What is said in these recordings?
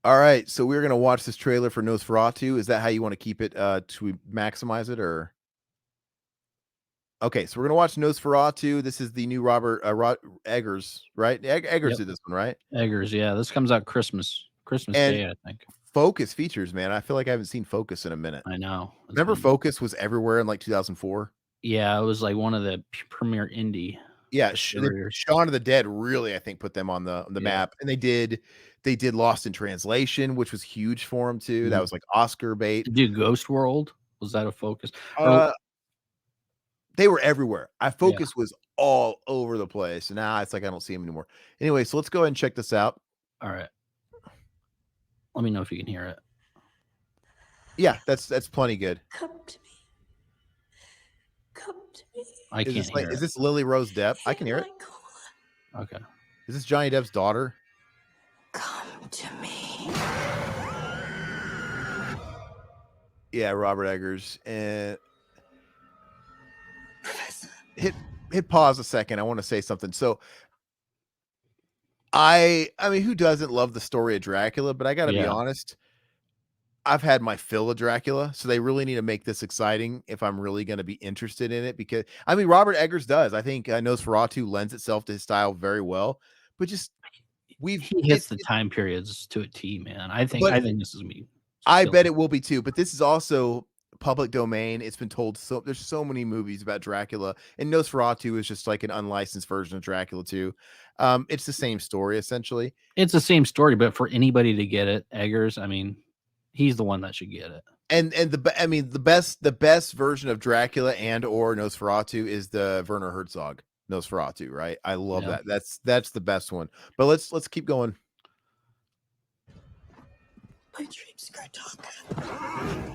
All right, so we're gonna watch this trailer for Nosferatu. Is that how you want to keep it? To maximize it, or okay? So we're gonna watch Nosferatu. This is the new Robert Eggers, right? Eggers Yep. did this one, right? Eggers, yeah. This comes out Christmas And Day, I think. Focus features, man. I feel like I haven't seen Focus in a minute. I know. It's Remember, been Focus was everywhere in like 2004. Yeah, it was like one of the premier indie Yeah, distributors. Shaun of the Dead really, I think, put them on the Yeah. map, and they did Lost in Translation, which was huge for them too. That Mhm. was like Oscar bait. To do Ghost World, was that a Focus? Or Uh, they were everywhere. yeah. Focus was all over the place. Now it's like I don't see them anymore. Anyway, so let's go ahead and check this out. All right. Let me know if you can hear it. Yeah, that's plenty good. Come to me. Come to me. I can't hear Is it. this Lily Rose Depp? I can hear it. Michael, Okay. Is this Johnny Depp's daughter? come to me. Yeah, Robert Eggers. And Professor. hit pause a second. I want to say something. So I mean, who doesn't love the story of Dracula? But I got to be Yeah. honest. I've had my fill of Dracula, so they really need to make this exciting if I'm really going to be interested in it. Because I mean, Robert Eggers does. I think Nosferatu lends itself to his style very well. But just He hits the time periods to a T, man. I think this is me. I bet it will be too. But this is also public domain. It's been told so. There's so many movies about Dracula, and Nosferatu is just like an unlicensed version of Dracula too. It's the same story essentially. It's the same story, but for anybody to get it, Eggers, I mean, he's the one that should get it. And the best version of Dracula and or Nosferatu is the Werner Herzog Nosferatu, right? I love that. That's the best one. But let's keep going. My dreams grow darker.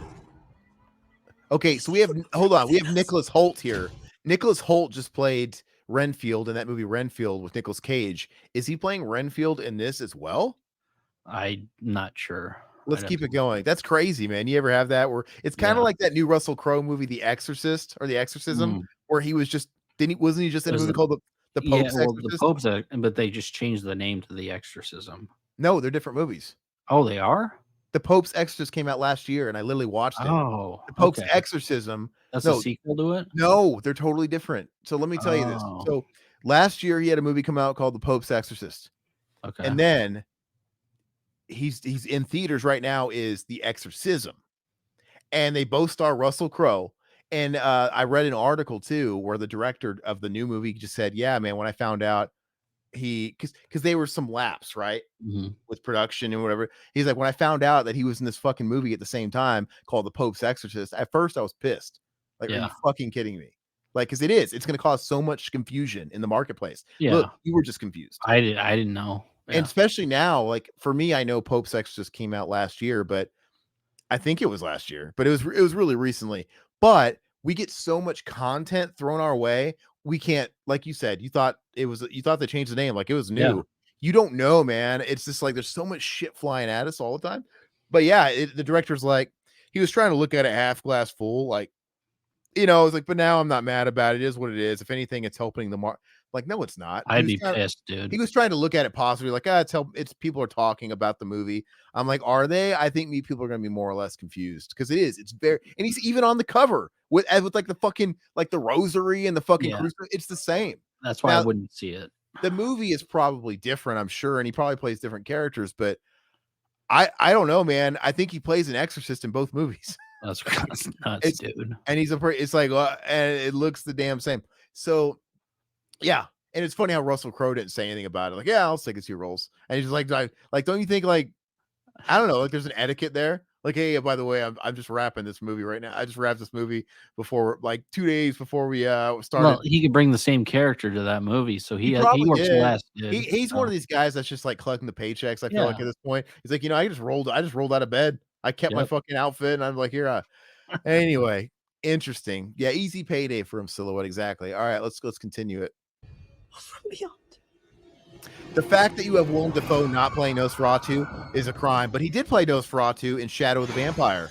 Okay, so we have Nicholas Hoult here. Nicholas Hoult just played Renfield in that movie Renfield with Nicolas Cage. Is he playing Renfield in this as well? I'm not sure. Let's keep it going. That's crazy, man. You ever have that where it's kind of like that new Russell Crowe movie, The Exorcist or The Exorcism, where he was just wasn't he just in a movie called The Pope's Exorcist? The Pope's, but they just changed the name to The Exorcism. No, they're different movies. Oh, they are? The Pope's Exorcist came out last year, and I literally watched it. Oh, The Pope's Exorcism. That's a sequel to it? No, they're totally different. So let me tell you this. So last year he had a movie come out called The Pope's Exorcist. Okay. And then he's in theaters right now is The Exorcism. And they both star Russell Crowe. And I read an article too where the director of the new movie just said, yeah, man, when I found out because they were some laps, right? With production and whatever. He's like, when I found out that he was in this fucking movie at the same time called The Pope's Exorcist, at first I was pissed. Like, are you fucking kidding me? Like, because it's going to cause so much confusion in the marketplace. Yeah. Look, you were just confused. I didn't know. Yeah. And especially now, like for me, I know Pope's Exorcist came out last year, but I think it was last year, but it was really recently. But we get so much content thrown our way. We can't, like you said, you thought they changed the name like it was new. Yeah. You don't know, man. It's just like there's so much shit flying at us all the time. But yeah, the director's like, he was trying to look at it half glass full, like, you know, it's like, but now I'm not mad about it. It is what it is. If anything, it's helping the market. Like, no, it's not. I'd be pissed, dude. He was trying to look at it positively, like, it's people are talking about the movie. I'm like, are they? I think people are going to be more or less confused because it is. It's very, and he's even on the cover with like the fucking like the rosary and the fucking crucifix. It's the same. That's why I wouldn't see it. The movie is probably different, I'm sure, and he probably plays different characters. But I don't know, man. I think he plays an exorcist in both movies. That's nuts, dude. And it's like, and it looks the damn same. So, yeah. And it's funny how Russell Crowe didn't say anything about it. Like, yeah, I'll take his 2 roles. And he's just like, don't you think, like, I don't know, like there's an etiquette there? Like, hey, by the way, I'm just wrapping this movie right now. I just wrapped this movie before, like 2 days before we started. Well, he could bring the same character to that movie. So he works less. He's one of these guys that's just like collecting the paychecks. I feel like at this point, he's like, you know, I just rolled out of bed. I kept my fucking outfit, and I'm like, here. Anyway, interesting. Yeah, easy payday for him. Silhouette, exactly. All right, let's continue it. From beyond. The fact that you have Willem Dafoe not playing Nosferatu is a crime, but he did play Nosferatu in Shadow of the Vampire.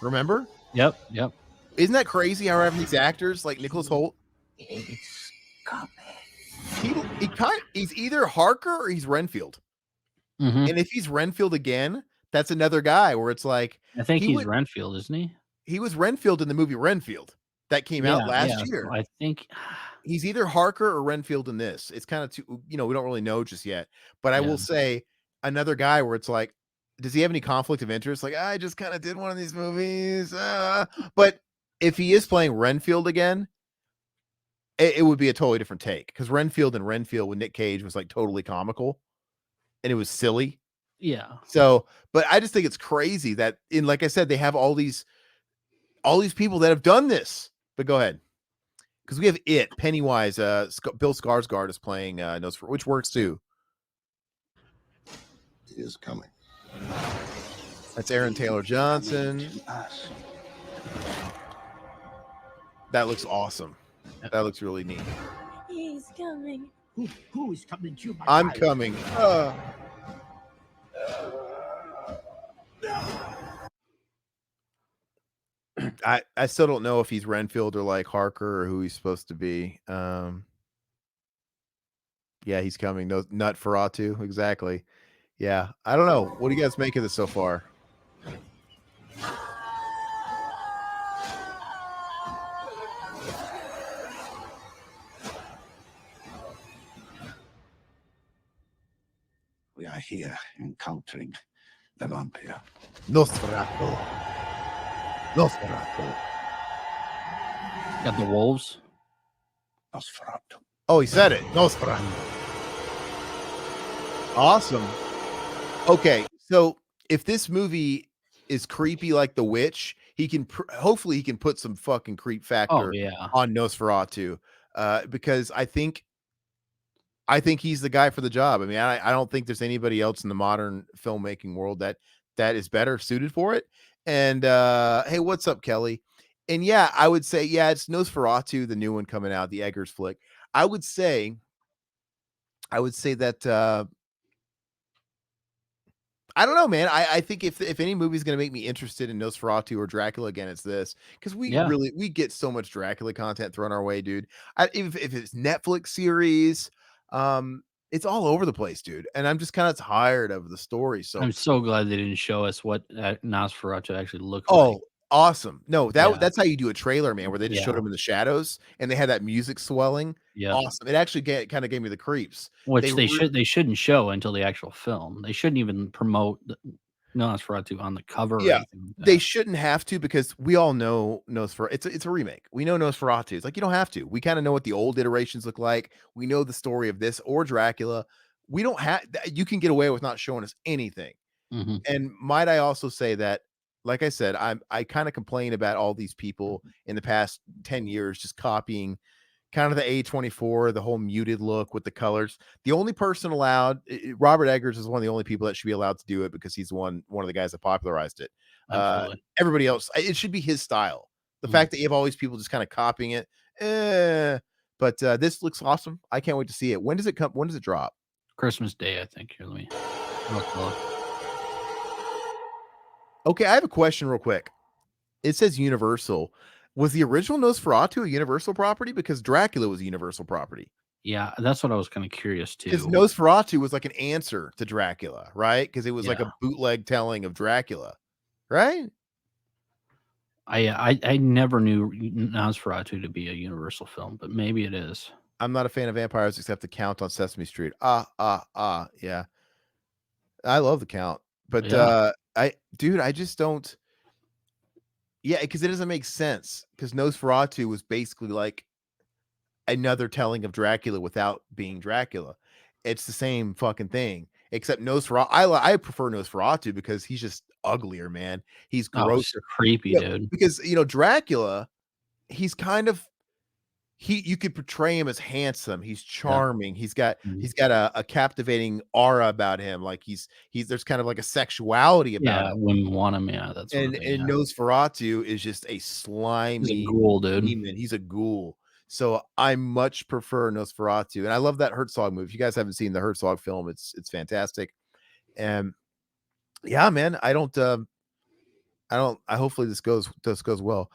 Remember? Yep. Isn't that crazy how we're having these actors like Nicholas Hoult? He's coming. He's either Harker or he's Renfield. Mhm. And if he's Renfield again, that's another guy where it's like I think he he's would Renfield, isn't he? he was Renfield in the movie Renfield that came out Yeah, last yeah, so year. I think He's either Harker or Renfield in this. It's kinda too we don't really know just yet. But I yeah, will say another guy where it's like, does he have any conflict of interest? Like, I just kinda did one of these movies. But if he is playing Renfield again, it would be a totally different take because Renfield and Renfield with Nick Cage was like totally comical and it was silly. yeah. So, but I just think it's crazy that in like I said, they have all these people that have done this. But go ahead. Because we have Pennywise, Bill Skarsgård is playing Nosferatu, which works too. He is coming. That's Aaron Taylor Johnson. Us. That looks awesome. That looks really neat. He's coming. Who is coming to my I'm life? coming. I still don't know if he's Renfield or like Harker or who he's supposed to be. Yeah, he's coming. No, Nutferatu, exactly. Yeah, I don't know. What do you guys make of this so far? We are here encountering the vampire. Nosferatu. Nosferatu. Got the wolves. Nosferatu. Oh, he said it. Nosferatu. Awesome. Okay, so if this movie is creepy like The Witch, he can hopefully he can put some fucking creep Oh, factor yeah. on Nosferatu, because I think he's the guy for the job. I mean, I don't think there's anybody else in the modern filmmaking world that is better suited for it. And hey, what's up, Kelly? And yeah, I would say yeah, it's Nosferatu, the new one coming out, the Eggers flick. I would say that I don't know, man. I think if any movie's gonna make me interested in Nosferatu or Dracula again, it's this because Yeah. we get so much Dracula content thrown our way, dude. If it's Netflix series, it's all over the place, dude. And I'm just kind of tired of the story. So, I'm so glad they didn't show us what Nosferatu actually looked like. oh, awesome! No, Yeah, that's how you do a trailer, man, where they just showed yeah, him in the shadows and they had that music swelling. yep. Awesome! It actually kind of gave me the creeps. They Which re- they shouldn't show until the actual film. They shouldn't even promote the Nosferatu on the cover or Yeah, anything like they that. shouldn't have to because we all know Nosferatu. It's a remake. We know Nosferatu. It's like you don't have to. We kind of know what the old iterations look like. We know the story of this or Dracula. We don't have. You can get away with not showing us anything. Mhm. And might I also say that, like I said, I kind of complain about all these people in the past 10 years just copying kind of the A24, the whole muted look with the colors. The only person allowed, Robert Eggers is one of the only people that should be allowed to do it because he's one of the guys that popularized it. Absolutely. Everybody else, it should be his style. The Mhm. fact that you have all these people just kind of copying it, eh. But this looks awesome. I can't wait to see it. When does it come? When does it drop? Christmas Day, I think. Here, let me look. Okay, I have a question real quick. It says Universal. Was the original Nosferatu a Universal property? Because Dracula was a Universal property. Yeah, that's what I was kinda curious Because too. Nosferatu was like an answer to Dracula, right? Because it was like Yeah. a bootleg telling of Dracula, right? I never knew Nosferatu to be a Universal film, but maybe it is. I'm not a fan of vampires except the Count on Sesame Street. Yeah. I love the Count. But Yeah. I just don't. Yeah, because it doesn't make sense. Because Nosferatu was basically like another telling of Dracula without being Dracula. It's the same fucking thing, except Nosferatu. I prefer Nosferatu because he's just uglier, man. He's Oh, it's grosser. creepy, Yeah, dude. because Dracula, he's kind of you could portray him as handsome. He's Yep. charming. Mhm. He's got a captivating aura about him. Like he's there's kind of like a sexuality about Yeah, him. women want him, yeah, that sort of thing, And yeah. Nosferatu is just a He's a slimy ghoul, dude. demon. He's a ghoul. So I much prefer Nosferatu, and I love that Herzog movie. If you guys haven't seen the Herzog film, it's fantastic. And yeah, man, I don't. I hopefully this goes well.